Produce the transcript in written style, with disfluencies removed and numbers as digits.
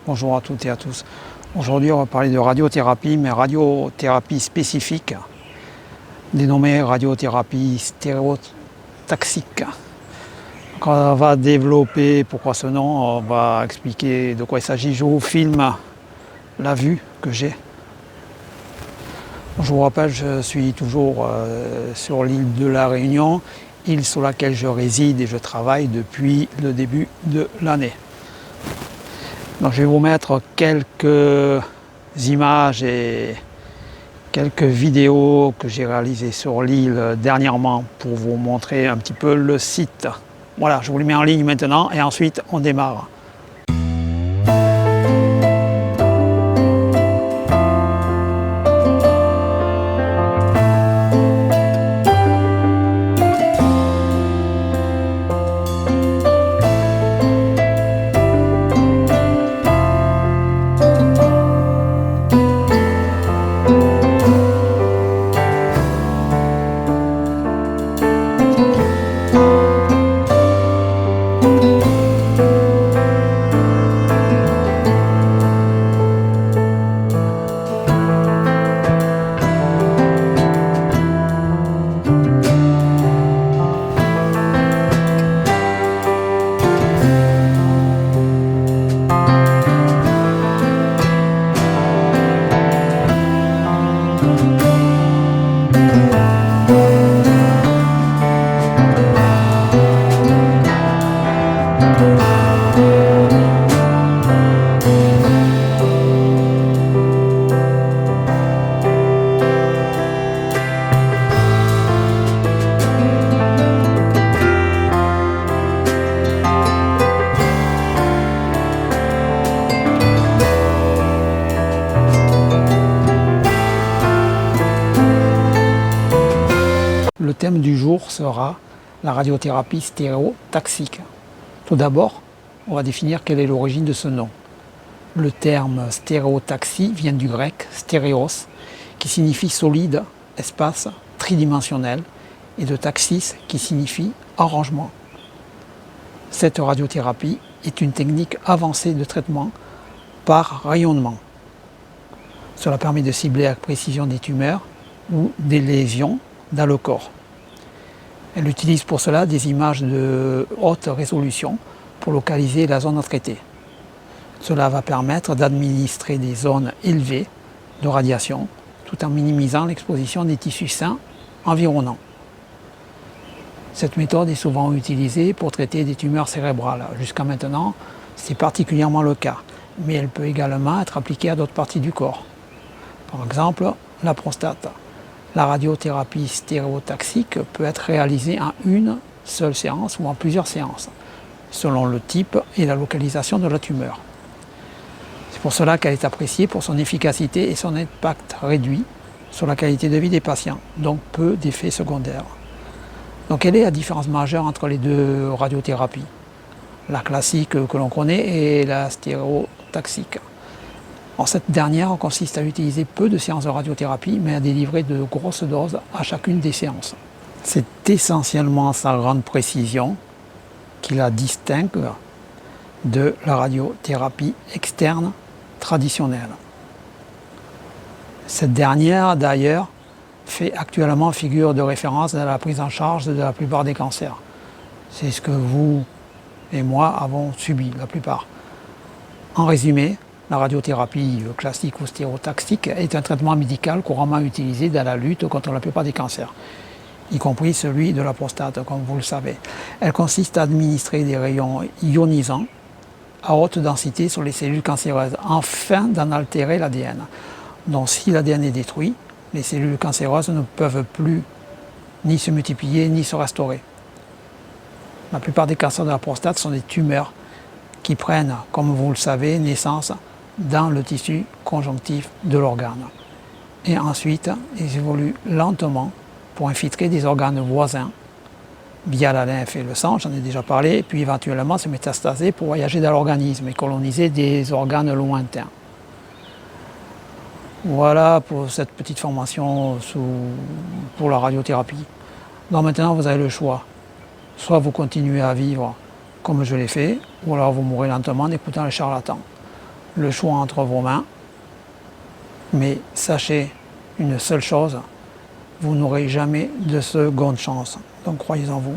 Bonjour à toutes et à tous. Aujourd'hui, on va parler de radiothérapie, mais radiothérapie spécifique, dénommée radiothérapie stéréotaxique. Donc, on va développer pourquoi ce nom, on va expliquer de quoi il s'agit. Je vous filme la vue que j'ai. Je vous rappelle, je suis toujours sur l'île de la Réunion, île sur laquelle je réside et je travaille depuis le début de l'année. Donc, je vais vous mettre quelques images et quelques vidéos que j'ai réalisées sur l'île dernièrement pour vous montrer un petit peu le site. Voilà, je vous les mets en ligne maintenant et ensuite on démarre. Le thème du jour sera la radiothérapie stéréotaxique. Tout d'abord, on va définir quelle est l'origine de ce nom. Le terme stéréotaxie vient du grec stéréos, qui signifie solide, espace, tridimensionnel, et de taxis, qui signifie arrangement. Cette radiothérapie est une technique avancée de traitement par rayonnement. Cela permet de cibler avec précision des tumeurs ou des lésions dans le corps. Elle utilise pour cela des images de haute résolution pour localiser la zone à traiter. Cela va permettre d'administrer des zones élevées de radiation tout en minimisant l'exposition des tissus sains environnants. Cette méthode est souvent utilisée pour traiter des tumeurs cérébrales. Jusqu'à maintenant, c'est particulièrement le cas, mais elle peut également être appliquée à d'autres parties du corps. Par exemple, la prostate. La radiothérapie stéréotaxique peut être réalisée en une seule séance ou en plusieurs séances, selon le type et la localisation de la tumeur. C'est pour cela qu'elle est appréciée pour son efficacité et son impact réduit sur la qualité de vie des patients, donc peu d'effets secondaires. Donc quelle est la différence majeure entre les deux radiothérapies? La classique que l'on connaît et la stéréotaxique. Cette dernière consiste à utiliser peu de séances de radiothérapie, mais à délivrer de grosses doses à chacune des séances. C'est essentiellement sa grande précision qui la distingue de la radiothérapie externe traditionnelle. Cette dernière, d'ailleurs, fait actuellement figure de référence dans la prise en charge de la plupart des cancers. C'est ce que vous et moi avons subi, la plupart. En résumé, la radiothérapie classique ou stéréotaxique est un traitement médical couramment utilisé dans la lutte contre la plupart des cancers, y compris celui de la prostate, comme vous le savez. Elle consiste à administrer des rayons ionisants à haute densité sur les cellules cancéreuses, afin d'en altérer l'ADN. Donc si l'ADN est détruit, les cellules cancéreuses ne peuvent plus ni se multiplier ni se restaurer. La plupart des cancers de la prostate sont des tumeurs qui prennent, comme vous le savez, naissance dans le tissu conjonctif de l'organe. Et ensuite, ils évoluent lentement pour infiltrer des organes voisins via la lymphe et le sang, j'en ai déjà parlé, et puis éventuellement se métastaser pour voyager dans l'organisme et coloniser des organes lointains. Voilà pour cette petite formation pour la radiothérapie. Donc maintenant, vous avez le choix. Soit vous continuez à vivre comme je l'ai fait, ou alors vous mourrez lentement en écoutant les charlatans. le choix entre vos mains, mais sachez une seule chose, vous n'aurez jamais de seconde chance. Donc croyez en vous.